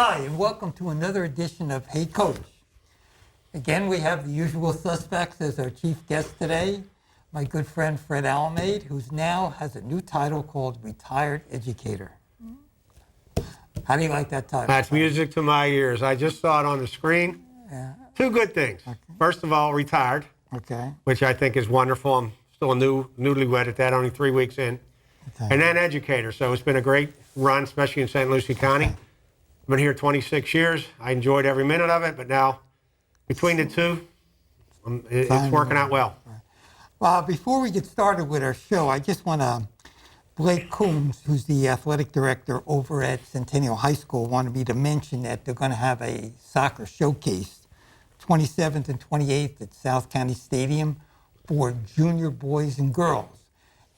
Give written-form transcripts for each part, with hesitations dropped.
Hi, and welcome to another edition of Hey Coach. Again, we have the usual suspects as our chief guest today, my good friend Fred Almade, who now has a new title called Retired Educator. How do you like that title? That's music to my ears. I just saw it on the screen. Yeah. Two good things. Okay. First of all, retired, which I think is wonderful. I'm still newlywed at that, only 3 weeks in. And then educator. So it's been a great run, especially in St. Lucie County. I've been here 26 years. I enjoyed every minute of it, but now between the two, it's working out well. Before we get started with our show, I just want to, Blake Coombs, who's the athletic director over at Centennial High School, wanted me to mention that they're going to have a soccer showcase 27th and 28th at South County Stadium for junior boys and girls.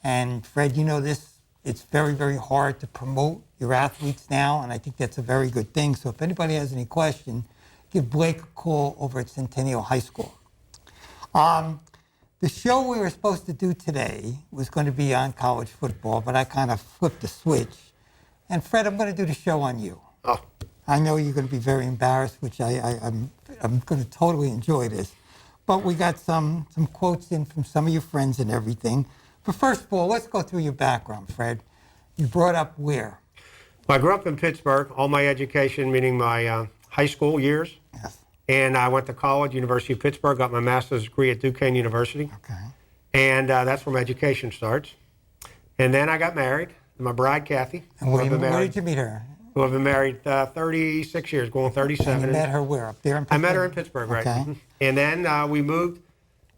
And Fred, you know this, it's very, very hard to promote your athletes now, and I think that's a very good thing. So if anybody has any question, give Blake a call over at Centennial High School. The show we were supposed to do today was going to be on college football, but I kind of flipped the switch. And Fred, I'm going to do the show on you. Oh. I know you're going to be very embarrassed, which I'm going to totally enjoy this. But we got some quotes in from some of your friends and everything. But first of all, let's go through your background, Fred. You brought up where? Well, I grew up in Pittsburgh, all my education, meaning my high school years. Yes. And I went to college, University of Pittsburgh, got my master's degree at Duquesne University. Okay. And that's where my education starts. And then I got married to my bride, Kathy. And where did you meet her? Who I've been married 36 years, going 37. And you met her where? Up there in Pittsburgh? I met her in Pittsburgh, right. Okay. And then we moved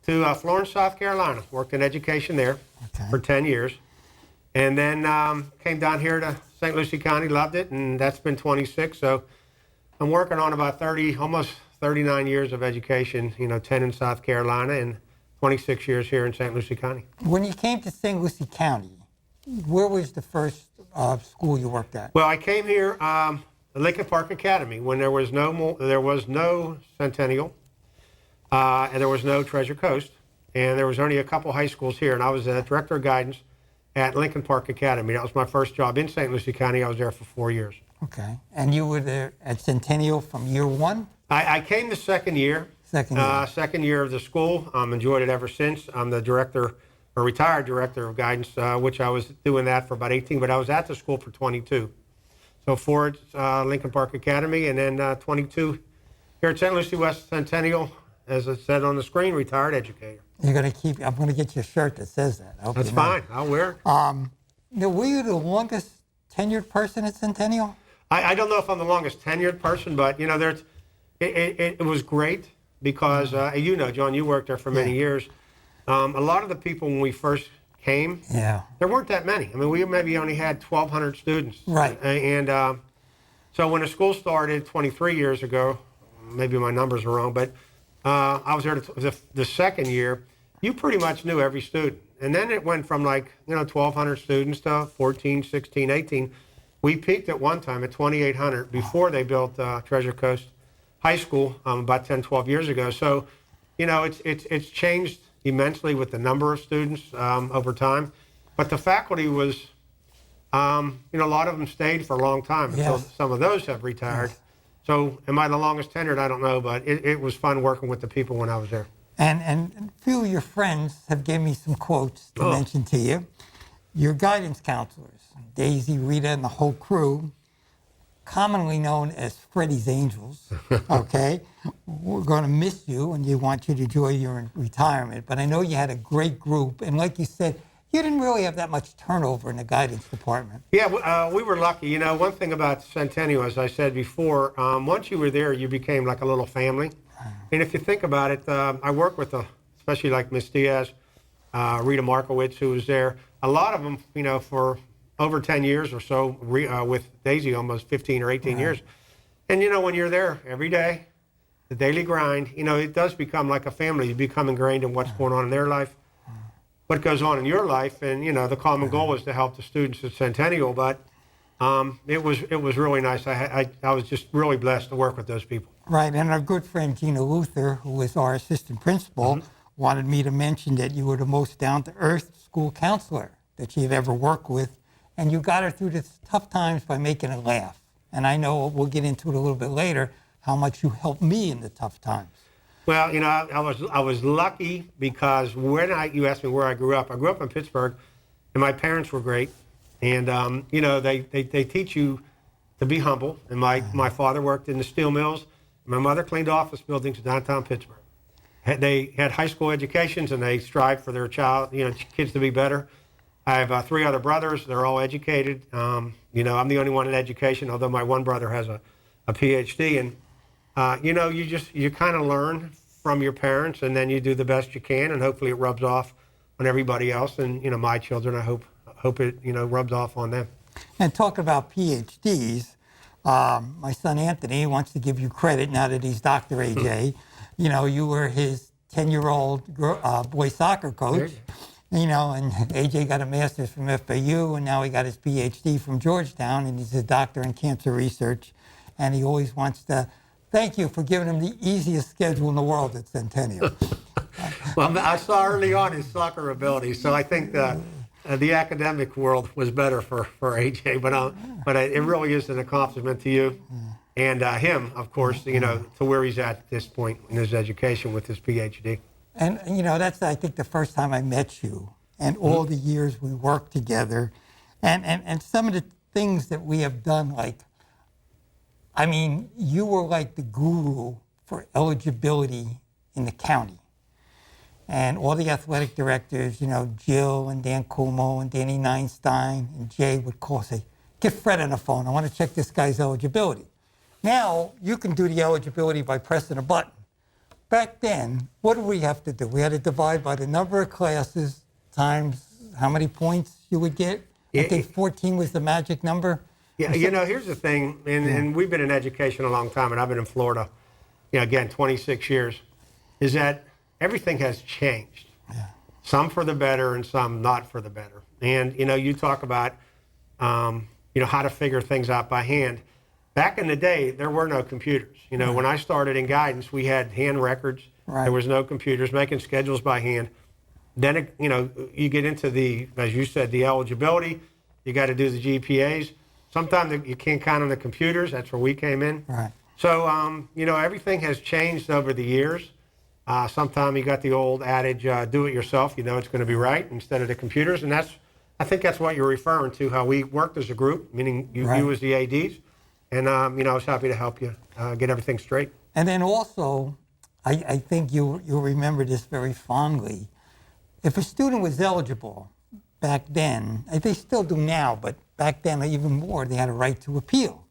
to Florence, South Carolina. Worked in education there for 10 years. And then came down here to St. Lucie County, loved it, and that's been 26. So I'm working on about almost 39 years of education, 10 in South Carolina and 26 years here in St. Lucie County. When you came to St. Lucie County, where was the first school you worked at? Well, I came here at Lincoln Park Academy when there was no Centennial, and there was no Treasure Coast, and there was only a couple high schools here, and I was the director of guidance at Lincoln Park Academy. That was my first job in St. Lucie County. I was there for 4 years. Okay. And you were there at Centennial from year one? I came the second year. Second year of the school. Enjoyed it ever since. I'm the retired director of guidance, which I was doing that for about 18, but I was at the school for 22. So 4 at Lincoln Park Academy, and then 22 here at St. Lucie West Centennial, as I said on the screen, retired educator. I'm going to get you a shirt that says that. That's fine. I'll wear it. Were you the longest tenured person at Centennial? I don't know if I'm the longest tenured person, but, it was great because, John, you worked there for many years. A lot of the people when we first came, there weren't that many. I mean, we maybe only had 1,200 students. Right. And so when the school started 23 years ago, maybe my numbers are wrong, but I was there the second year, you pretty much knew every student. And then it went from 1,200 students to 14, 16, 18. We peaked at one time at 2,800 before they built Treasure Coast High School about 10, 12 years ago. So, it's changed immensely with the number of students over time. But the faculty was, a lot of them stayed for a long time until some of those have retired. Yes. So am I the longest tenured? I don't know, but it was fun working with the people when I was there. And a few of your friends have given me some quotes to mention to you. Your guidance counselors, Daisy, Rita, and the whole crew, commonly known as Freddie's Angels, okay? We're going to miss you, and you want you to enjoy your retirement. But I know you had a great group, and like you said, you didn't really have that much turnover in the guidance department. Yeah, we were lucky. One thing about Centennial, as I said before, once you were there, you became like a little family. And if you think about it, I work with, especially like Miss Diaz, Rita Markowitz, who was there. A lot of them, for over 10 years or so, with Daisy almost 15 or 18 years. And, when you're there every day, the daily grind, it does become like a family. You become ingrained in what's going on in their life, what goes on in your life. And, the common goal is to help the students at Centennial. But it was really nice. I was just really blessed to work with those people. Right. And our good friend Gina Luther, who was our assistant principal, wanted me to mention that you were the most down-to-earth school counselor that she had ever worked with. And you got her through the tough times by making her laugh. And I know we'll get into it a little bit later, how much you helped me in the tough times. Well, you know, I was lucky because you asked me where I grew up in Pittsburgh, and my parents were great. And, you know, they teach you to be humble. And my father worked in the steel mills. My mother cleaned office buildings in downtown Pittsburgh. They had high school educations, and they strived for their kids to be better. I have 3 other brothers. They're all educated. You know, I'm the only one in education, although my one brother has a PhD. And, you know, you kind of learn from your parents, and then you do the best you can, and hopefully it rubs off on everybody else. And, you know, my children, I hope it, you know, rubs off on them. And talk about PhDs, my son Anthony wants to give you credit now that he's Dr. AJ. You know, you were his 10-year-old boy soccer coach. You know, and AJ got a master's from FAU, and now he got his PhD from Georgetown, and he's a doctor in cancer research. And he always wants to thank you for giving him the easiest schedule in the world at Centennial. Well, I saw early on his soccer ability, so I think the academic world was better for AJ. But it really is an accomplishment to you and him, of course, you know, to where he's at this point in his education with his PhD. And, you know, that's, I think, the first time I met you and all the years we worked together. And some of the things that we have done, like, I mean, you were like the guru for eligibility in the county. And all the athletic directors, you know, Jill and Dan Cuomo and Danny Neinstein and Jay would call and say, get Fred on the phone. I want to check this guy's eligibility. Now, you can do the eligibility by pressing a button. Back then, what did we have to do? We had to divide by the number of classes times how many points you would get. I think 14 was the magic number. Yeah, you know, here's the thing, and we've been in education a long time, and I've been in Florida, you know, again, 26 years, is that everything has changed. Yeah. Some for the better and some not for the better. And, you know, you talk about, you know, how to figure things out by hand. Back in the day, there were no computers. You know, when I started in guidance, we had hand records. There was no computers, making schedules by hand. Then, you know, you get into the, as you said, the eligibility. You got to do the GPAs. Sometimes you can't count on the computers. That's where we came in. Right. So, you know, everything has changed over the years. Sometimes you got the old adage, do it yourself. You know it's going to be right instead of the computers. And I think that's what you're referring to, how we worked as a group, meaning you as the ADs. And, you know, I was happy to help you get everything straight. And then also, I think you'll remember this very fondly. If a student was eligible back then, they still do now, but back then even more, they had a right to appeal.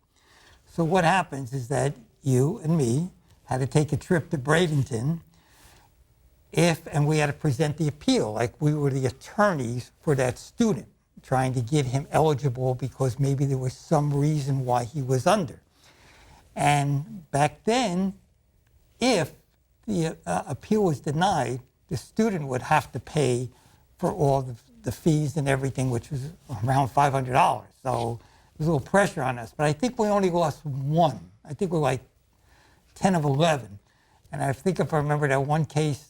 So what happens is that you and me had to take a trip to Bradenton and we had to present the appeal, like we were the attorneys for that student, trying to get him eligible because maybe there was some reason why he was under. And back then, if the appeal was denied, the student would have to pay for all the fees and everything, which was around $500. So there's a little pressure on us. But I think we only lost one. I think we're like 10 of 11. And I think if I remember that one case,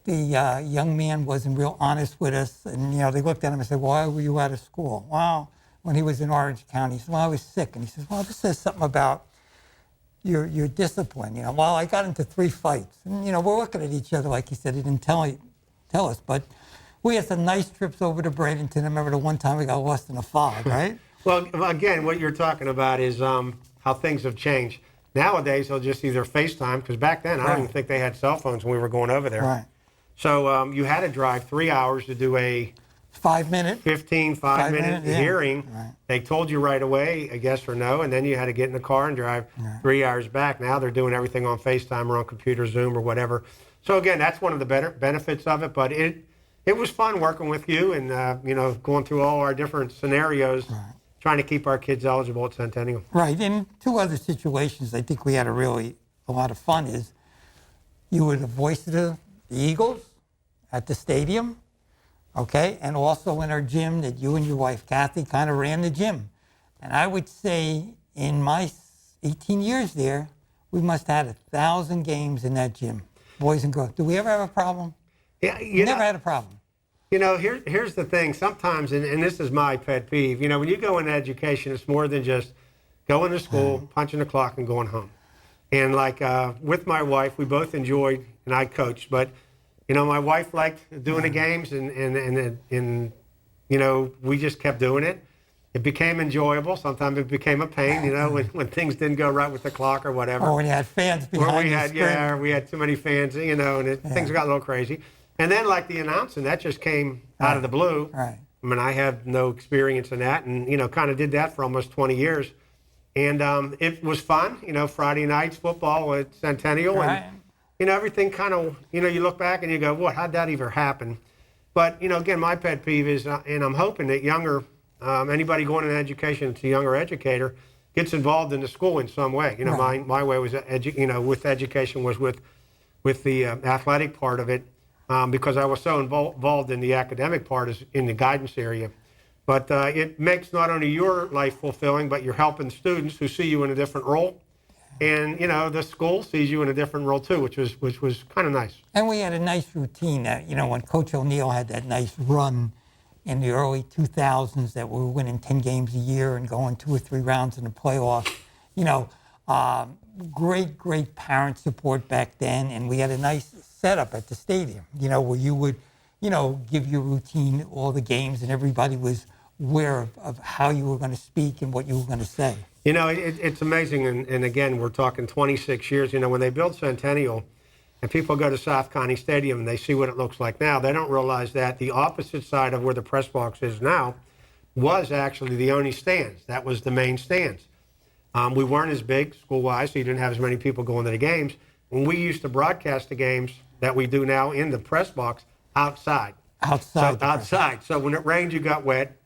the young man wasn't real honest with us. And, you know, they looked at him and said, why were you out of school? Well, when he was in Orange County, he said, well, I was sick. And he says, well, this says something about your discipline. You know, well, I got into 3 fights. And, you know, we're looking at each other like he said. He didn't tell us. But we had some nice trips over to Bradenton. I remember the one time we got lost in a fog, right? Well, again, what you're talking about is how things have changed. Nowadays, they'll just either FaceTime, because back then, I don't even think they had cell phones when we were going over there. Right. So you had to drive 3 hours to do a 5-minute, 5-minute hearing. Right. They told you right away a yes or no, and then you had to get in the car and drive 3 hours back. Now they're doing everything on FaceTime or on computer, Zoom or whatever. So again, that's one of the better benefits of it. But it was fun working with you and you know, going through all our different scenarios, trying to keep our kids eligible at Centennial. Right. In 2 other situations, I think we had a lot of fun. Is you were the voice of the Eagles at the stadium, okay, and also in our gym that you and your wife, Kathy, kind of ran the gym. And I would say in my 18 years there, we must have had 1,000 games in that gym, boys and girls. Do we ever have a problem? Yeah, never had a problem. You know, here's the thing. Sometimes, and this is my pet peeve, you know, when you go into education, it's more than just going to school, punching the clock, and going home. And like with my wife, we both enjoyed, and I coached, but my wife liked doing the games, and we just kept doing it. It became enjoyable. Sometimes it became a pain, when things didn't go right with the clock or whatever. Or when you had fans behind you. We had too many fans, things got a little crazy. And then like the announcing, that just came out of the blue. Right. I mean, I have no experience in that, and kind of did that for almost 20 years. And it was fun, Friday nights football at Centennial, Right. and everything kind of, you look back and you go, what, how'd that even happen? But, again, my pet peeve is, and I'm hoping that younger, anybody going into education that's a younger educator gets involved in the school in some way. Right. My way was, with education was with the athletic part of it, because I was so involved in the academic part in the guidance area. But it makes not only your life fulfilling, but you're helping students who see you in a different role. And, the school sees you in a different role, too, which was kind of nice. And we had a nice routine that, when Coach O'Neill had that nice run in the early 2000s that we were winning 10 games a year and going 2 or 3 rounds in the playoffs, great parent support back then. And we had a nice setup at the stadium, where you would, give your routine, all the games, and everybody was aware of how you were going to speak and what you were going to say. It's amazing, and again, we're talking 26 years. When they built Centennial, and people go to South County Stadium and they see what it looks like now, they don't realize that the opposite side of where the press box is now was actually the only stands. That was the main stands. We weren't as big school-wise, so you didn't have as many people going to the games. And we used to broadcast the games that we do now in the press box outside. Outside. So when it rained, you got wet.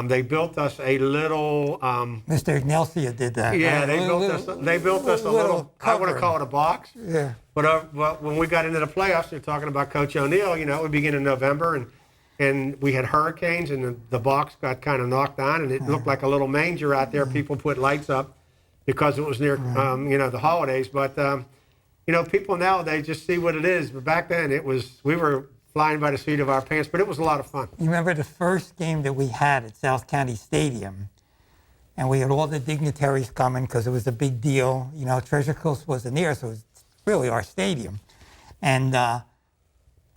They built us a little. Mr. Ignacia did that. Yeah, right? they built us a little. I want to call it a box. Yeah. But when we got into the playoffs, you're talking about Coach O'Neill. It would begin in November, and we had hurricanes, and the box got kind of knocked on, and it looked like a little manger out there. People put lights up because it was near, the holidays. But people now, they just see what it is. But back then, we were flying by the seat of our pants, but it was a lot of fun. You remember the first game that we had at South County Stadium, and we had all the dignitaries coming because it was a big deal. Treasure Coast wasn't there, so it was really our stadium. And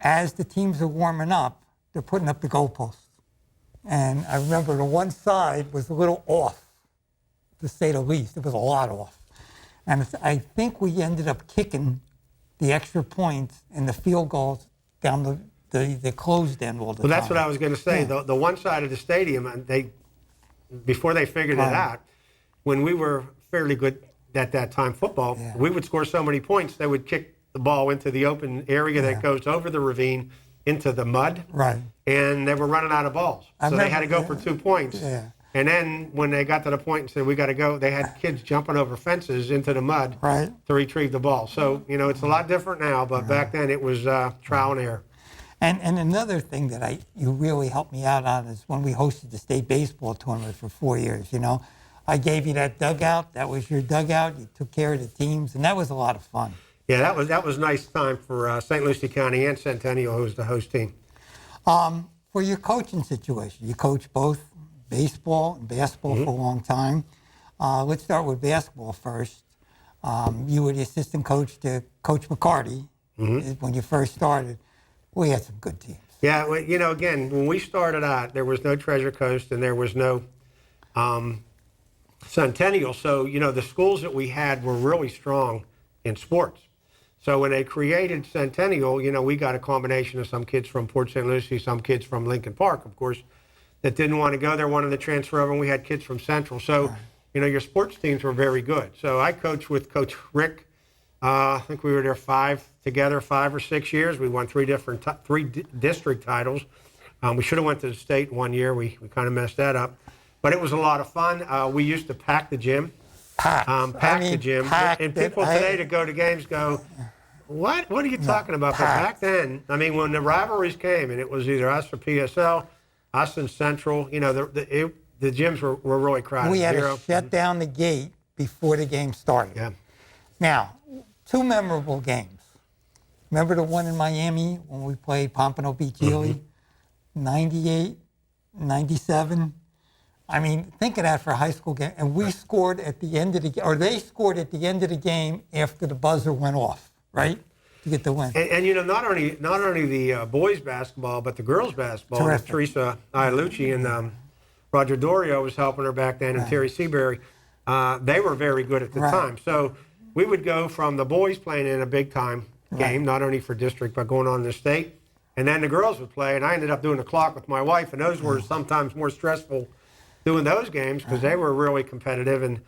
as the teams are warming up, they're putting up the goalposts. And I remember the one side was a little off, to say the least. It was a lot off. And I think we ended up kicking the extra points and the field goals down the closed end all the time. Well, that's what I was going to say. Yeah. The one side of the stadium, before they figured it out, when we were fairly good at that time football, we would score so many points, they would kick the ball into the open area that goes over the ravine into the mud. Right. And they were running out of balls. So they had to go for 2 points. Yeah. And then when they got to the point and said, we got to go, they had kids jumping over fences into the mud to retrieve the ball. So, it's a lot different now, but back then it was trial and error. And another thing that you really helped me out on is when we hosted the state baseball tournament for 4 years, I gave you that dugout. That was your dugout. You took care of the teams, and that was a lot of fun. Yeah, that was nice time for St. Lucie County and Centennial, who was the host team. For your coaching situation, you coached both baseball and basketball for a long time. Let's start with basketball first. You were the assistant coach to Coach McCarty when you first started. We had some good teams. Yeah, well, again, when we started out, there was no Treasure Coast and there was no Centennial. So, the schools that we had were really strong in sports. So when they created Centennial, we got a combination of some kids from Port St. Lucie, some kids from Lincoln Park, of course, that didn't want to go there, wanted to transfer over, and we had kids from Central. So, your sports teams were very good. So I coached with Coach Rick. I think we were there 5 or 6 years. We won 3 district titles. We should have went to the state one year. We kind of messed that up. But it was a lot of fun. We used to pack the gym. The gym. And people today to go to games go, what are you talking about? But back then, when the rivalries came, and it was either us or PSL, us and Central, the gyms were really crowded. We had to shut down the gate before the game started. Yeah. Now, 2 memorable games. Remember the one in Miami when we played Pompano Beach Ely? 98, 97. I mean, think of that for a high school game. And we scored at the end of the game, or they scored at the end of the game after the buzzer went off, right? To get the win. And you know, not only the boys basketball, but the girls basketball. Terrific. Teresa Ialucci and Roger Dorio was helping her back then, and Terry Seabury. They were very good at the time. So we would go from the boys playing in a big time game, not only for district, but going on in the state. And then the girls would play, and I ended up doing the clock with my wife, and those were sometimes more stressful doing those games because they were really competitive, and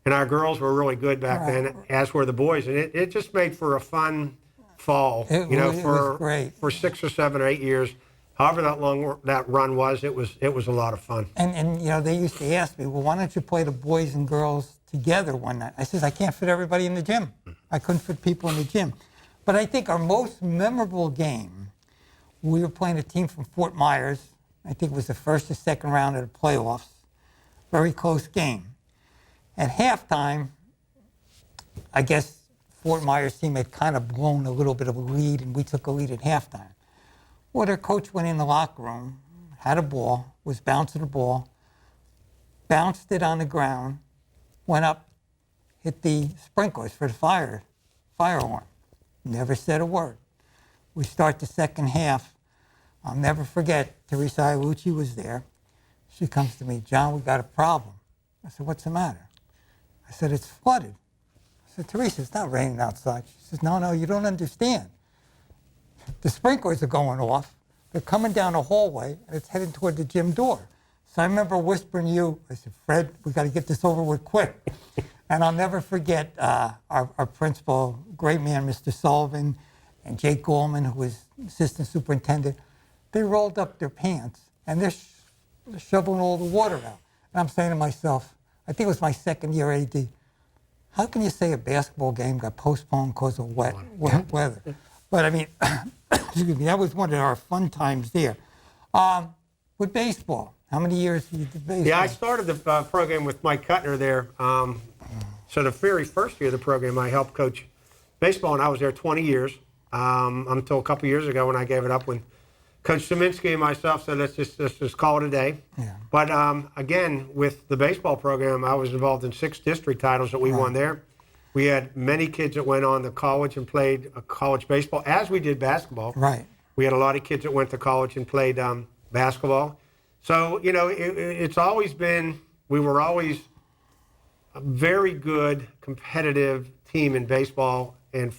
our girls were really good back then, as were the boys. And it just made for a fun fall, It was great. For 6 or 7 or 8 years, however that long that run was, it was a lot of fun. And you know, they used to ask me, well, why don't you play the boys and girls together one night? I says, I can't fit everybody in the gym. I couldn't fit people in the gym. But I think our most memorable game, we were playing a team from Fort Myers. I think it was the first or second round of the playoffs. Very close game. At halftime, I guess Fort Myers team had kind of blown a little bit of a lead, and we took a lead at halftime. Well, their coach went in the locker room, had a ball, was bouncing the ball, bounced it on the ground, went up, hit the sprinklers for the fire alarm. Never said a word. We start the second half. I'll never forget, Teresa Ialucci was there. She comes to me, John, we got a problem. I said, what's the matter? I said, it's flooded. I said, Teresa, it's not raining outside. She says, no, you don't understand. The sprinklers are going off. They're coming down the hallway, and it's heading toward the gym door. So I remember whispering to you, I said, Fred, we got to get this over with quick. And I'll never forget our principal, great man, Mr. Sullivan, and Jake Goldman, who was assistant superintendent. They rolled up their pants, and they're shoveling all the water out. And I'm saying to myself, I think it was my second year AD, how can you say a basketball game got postponed because of wet weather? But I mean, excuse me, that was one of our fun times there. With baseball, how many years did you do baseball? Yeah, I started the program with Mike Kuttner there. So the very first year of the program, I helped coach baseball, and I was there 20 years until a couple years ago when I gave it up when Coach Szyminski and myself said, let's just call it a day. Yeah. But again, with the baseball program, I was involved in 6 district titles that we won there. We had many kids that went on to college and played college baseball, as we did basketball. Right. We had a lot of kids that went to college and played basketball. So, you know, it's always been, we were always a very good competitive team in baseball and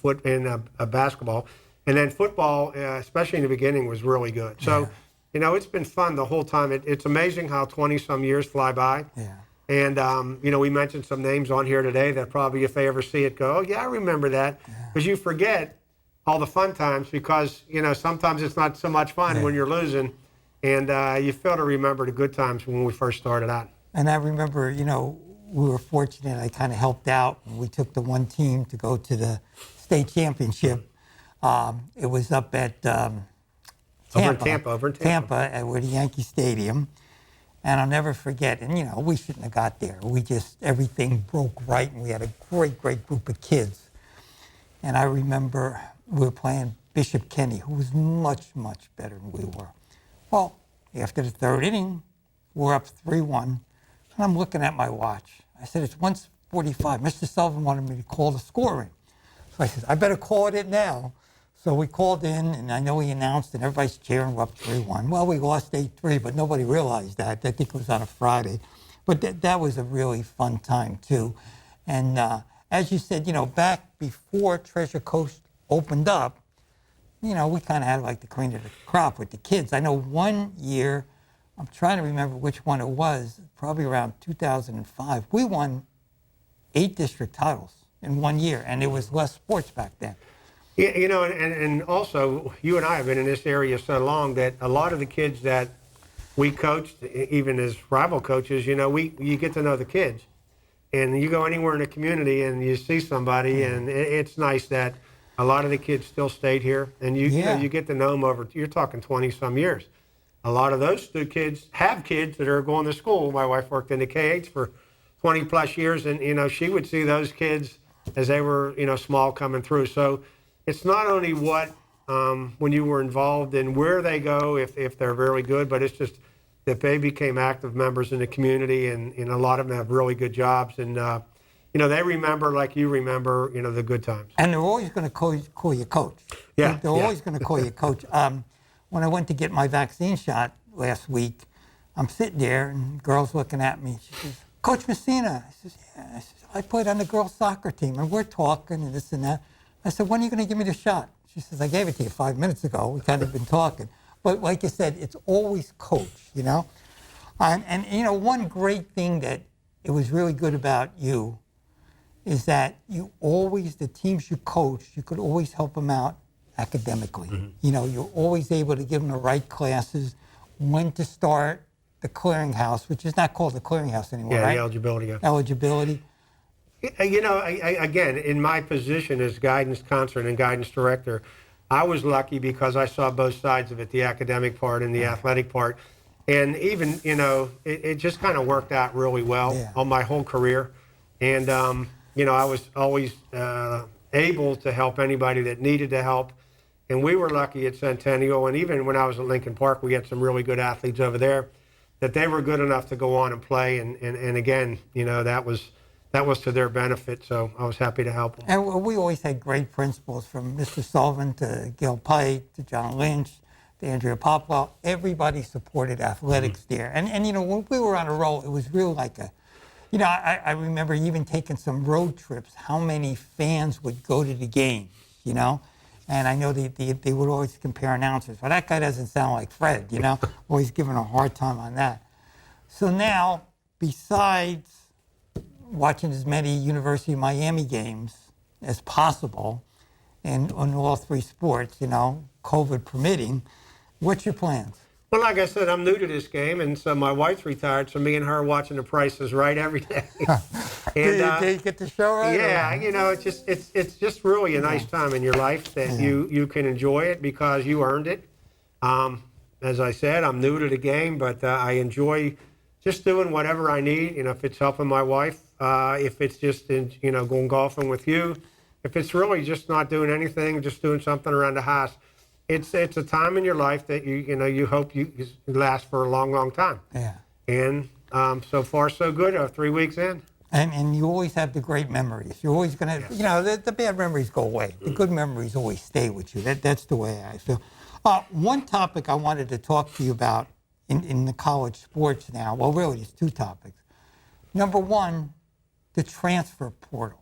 basketball. And then football, especially in the beginning, was really good. So, you know, it's been fun the whole time. It's amazing how 20-some years fly by. Yeah. And, you know, we mentioned some names on here today that probably if they ever see it go, oh, yeah, I remember that. Because you forget all the fun times because, you know, sometimes it's not so much fun when you're losing. And you fail to remember the good times when we first started out. And I remember, you know, we were fortunate. I kind of helped out. We took the one team to go to the state championship. It was up at Tampa. Over in Tampa. At where the Yankee Stadium. And I'll never forget, and you know, we shouldn't have got there. Everything broke right, and we had a great group of kids. And I remember we were playing Bishop Kenny, who was much better than we were. Well, after the third inning, we're up 3-1, and I'm looking at my watch. I said, it's 1:45. Mr. Sullivan wanted me to call the scoring. So I said, I better call it in now. So we called in, and I know he announced, and everybody's cheering, we're up 3-1. Well, we lost 8-3, but nobody realized that. I think it was on a Friday. But that was a really fun time, too. And as you said, you know, back before Treasure Coast opened up, you know, we kind of had like the cream of the crop with the kids. I know one year, I'm trying to remember which one it was, probably around 2005, we won 8 district titles in 1 year, and there was less sports back then. Yeah, you know, and also, you and I have been in this area so long that a lot of the kids that we coached, even as rival coaches, you know, you get to know the kids. And you go anywhere in the community and you see somebody, and it's nice that a lot of the kids still stayed here. And you know, you get to know them over, you're talking 20-some years. A lot of those kids have kids that are going to school. My wife worked in the KH for 20-plus years, and, you know, she would see those kids as they were, you know, small coming through. So it's not only what, when you were involved in where they go, if they're very good, but it's just that they became active members in the community, and a lot of them have really good jobs. And, they remember, like you remember, the good times. And they're always going to call you coach. Yeah. They're always going to call you coach. When I went to get my vaccine shot last week, I'm sitting there and the girl's looking at me. She says, Coach Messina. I says, yeah. I says, I played on the girls' soccer team and we're talking and this and that. I said, when are you going to give me the shot? She says, I gave it to you 5 minutes ago. We kind of been talking. But like you said, it's always coach, And one great thing that it was really good about you is that you always, the teams you coach, you could always help them out academically. Mm-hmm. You're always able to give them the right classes, when to start the clearinghouse, which is not called the clearinghouse anymore, Yeah, right? the eligibility. Yeah. Eligibility. Again, in my position as guidance counselor and guidance director, I was lucky because I saw both sides of it, the academic part and the athletic part. And even, it just kind of worked out really well on my whole career. And, I was always able to help anybody that needed to help. And we were lucky at Centennial, and even when I was at Lincoln Park, we had some really good athletes over there that they were good enough to go on and play. And again, that was to their benefit, so I was happy to help them. And we always had great principals, from Mr. Sullivan to Gil Pike to John Lynch to Andrea Popwell. Everybody supported athletics there. And when we were on a roll, it was real like a, I remember even taking some road trips, how many fans would go to the games, And I know they would always compare announcers. Well, that guy doesn't sound like Fred, always giving a hard time on that. So now, besides watching as many University of Miami games as possible and on all three sports, COVID permitting, what's your plans? Well, like I said, I'm new to this game, and so my wife's retired, so me and her watching The Price is Right every day. And, Did you get the show right? Yeah, it's just really a nice time in your life that you can enjoy it because you earned it. As I said, I'm new to the game, but I enjoy just doing whatever I need. If it's helping my wife, if it's just going golfing with you, if it's really just not doing anything, just doing something around the house. It's a time in your life that you hope you last for a long, long time. Yeah. And so far so good. 3 weeks in. And you always have the great memories. You're always going to, the bad memories go away. The good memories always stay with you. That's the way I feel. One topic I wanted to talk to you about in the college sports now, well, really, there's two topics. Number one, the transfer portal.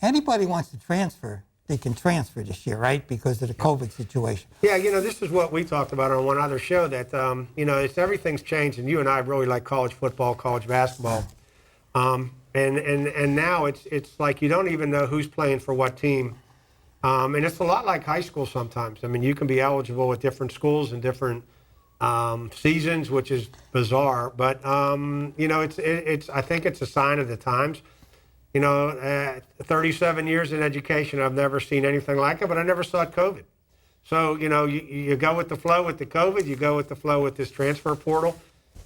Anybody wants to transfer, they can transfer this year, right? Because of the COVID situation. Yeah, this is what we talked about on one other show that, it's everything's changed, and you and I really like college football, college basketball. And now it's like you don't even know who's playing for what team. And it's a lot like high school sometimes. I mean, you can be eligible at different schools and different seasons, which is bizarre. But, it's I think it's a sign of the times. 37 years in education, I've never seen anything like it, but I never saw COVID. So, you go with the flow with the COVID, you go with the flow with this transfer portal.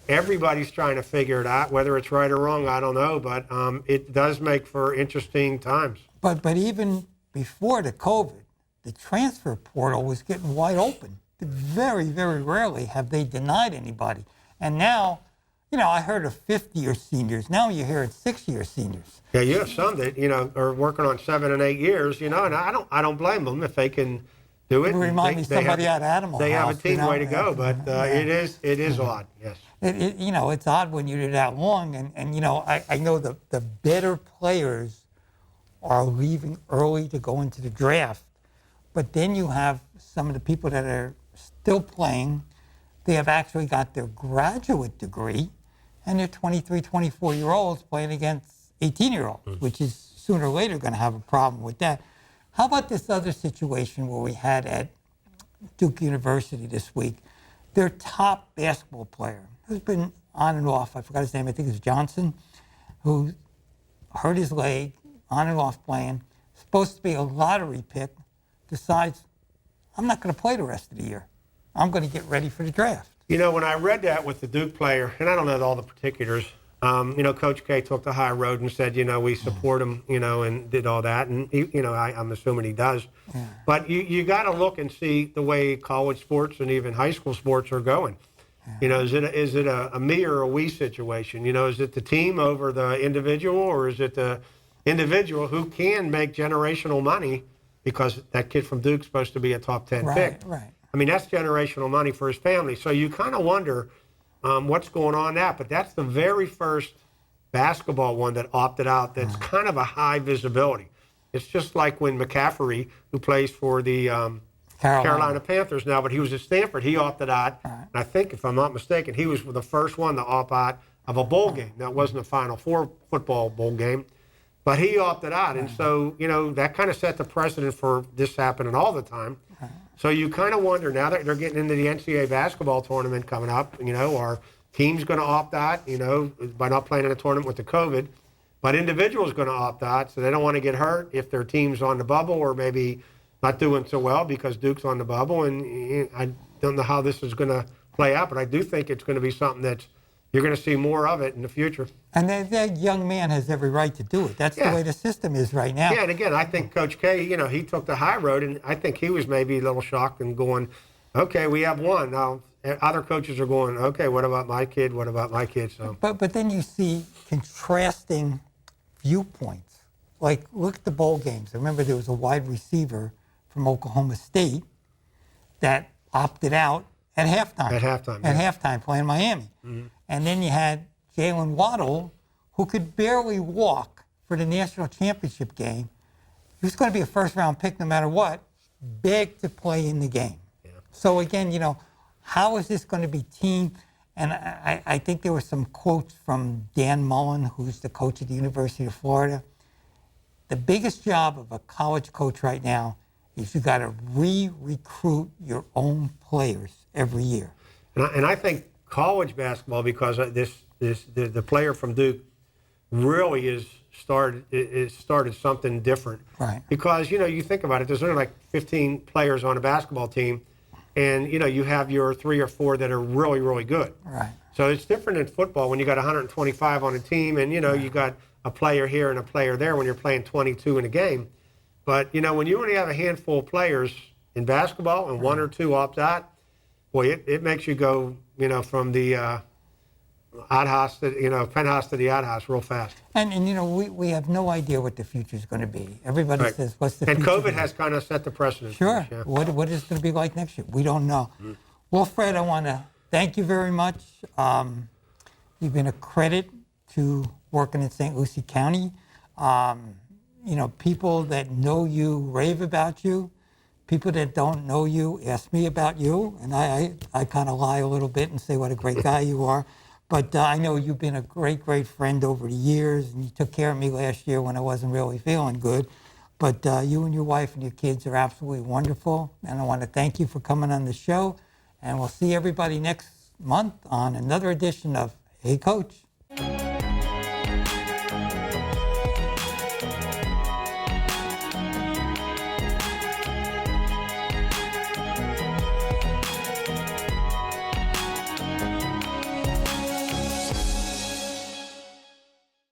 Everybody's trying to figure it out. Whether it's right or wrong, I don't know, but it does make for interesting times. But even before the COVID, the transfer portal was getting wide open. Very, very rarely have they denied anybody. And now, I heard of 50-year seniors. Now you hear it's 6-year seniors. Yeah, you have some that, are working on 7 and 8 years, and I don't blame them if they can do it. It reminds me of somebody out of Animal House. They have a team way to go, but it is odd, yes. It's odd when you're that long, and I know the better players are leaving early to go into the draft, but then you have some of the people that are still playing. They have actually got their graduate degree, and they're 23, 24-year-olds playing against 18-year-olds, which is sooner or later going to have a problem with that. How about this other situation where we had at Duke University this week? Their top basketball player, who's been on and off, I forgot his name, I think it's Johnson, who hurt his leg, on and off playing, supposed to be a lottery pick, decides, I'm not going to play the rest of the year. I'm going to get ready for the draft. When I read that with the Duke player, and I don't know all the particulars, Coach K took the high road and said, we support him, and did all that. And, I'm assuming he does. Yeah. But you got to look and see the way college sports and even high school sports are going. You know, is it a me or a we situation? You know, is it the team over the individual, or is it the individual who can make generational money because that kid from Duke's supposed to be a top 10 pick? Right. I mean, that's generational money for his family. So you kind of wonder what's going on now. But that's the very first basketball one that opted out that's kind of a high visibility. It's just like when McCaffrey, who plays for the Carolina Panthers now, but he was at Stanford. He opted out. Right. And I think, if I'm not mistaken, he was the first one to opt out of a bowl game. That wasn't a Final Four football bowl game, but he opted out. And so, you know, that kind of set the precedent for this happening all the time. So you kind of wonder, now that they're getting into the NCAA basketball tournament coming up, you know, are teams going to opt out, you know, by not playing in a tournament with the COVID? But individuals going to opt out, so they don't want to get hurt if their team's on the bubble or maybe not doing so well because Duke's on the bubble. And I don't know how this is going to play out, but I do think it's going to be something that you're going to see more of it in the future. And that young man has every right to do it. That's the way the system is right now. Yeah, and again, I think Coach K, you know, he took the high road, and I think he was maybe a little shocked and going, okay, we have one. Now, other coaches are going, okay, what about my kid? What about my kid? So, But then you see contrasting viewpoints. Like, look at the bowl games. I remember there was a wide receiver from Oklahoma State that opted out at halftime. At halftime, playing Miami. Mm-hmm. And then you had Jalen Waddle, who could barely walk for the national championship game. He was going to be a first-round pick no matter what, begged to play in the game. Yeah. So again, you know, how is this going to be team? And I think there were some quotes from Dan Mullen, who's the coach at the University of Florida. The biggest job of a college coach right now is you got to re-recruit your own players every year. And I think college basketball, because the player from Duke really is started something different. Right. Because, you know, you think about it, there's only like 15 players on a basketball team, and, you know, you have your 3 or 4 that are really, really good. Right. So it's different in football when you got 125 on a team, and, you know, you got a player here and a player there when you're playing 22 in a game. But, you know, when you only have a handful of players in basketball and 1 or 2 opt out, boy, it makes you go, you know, from the outhouse to, you know, penthouse to the outhouse real fast. And you know, we have no idea what the future is going to be. Everybody says, what's the future? future? And COVID has kind of set the precedent. Sure. Yeah. What is it going to be like next year? We don't know. Mm-hmm. Well, Fred, I want to thank you very much. You've been a credit to working in St. Lucie County. You know, people that know you rave about you. People that don't know you ask me about you, and I kind of lie a little bit and say what a great guy you are. But I know you've been a great, great friend over the years, and you took care of me last year when I wasn't really feeling good. But you and your wife and your kids are absolutely wonderful, and I want to thank you for coming on the show. And we'll see everybody next month on another edition of Hey Coach.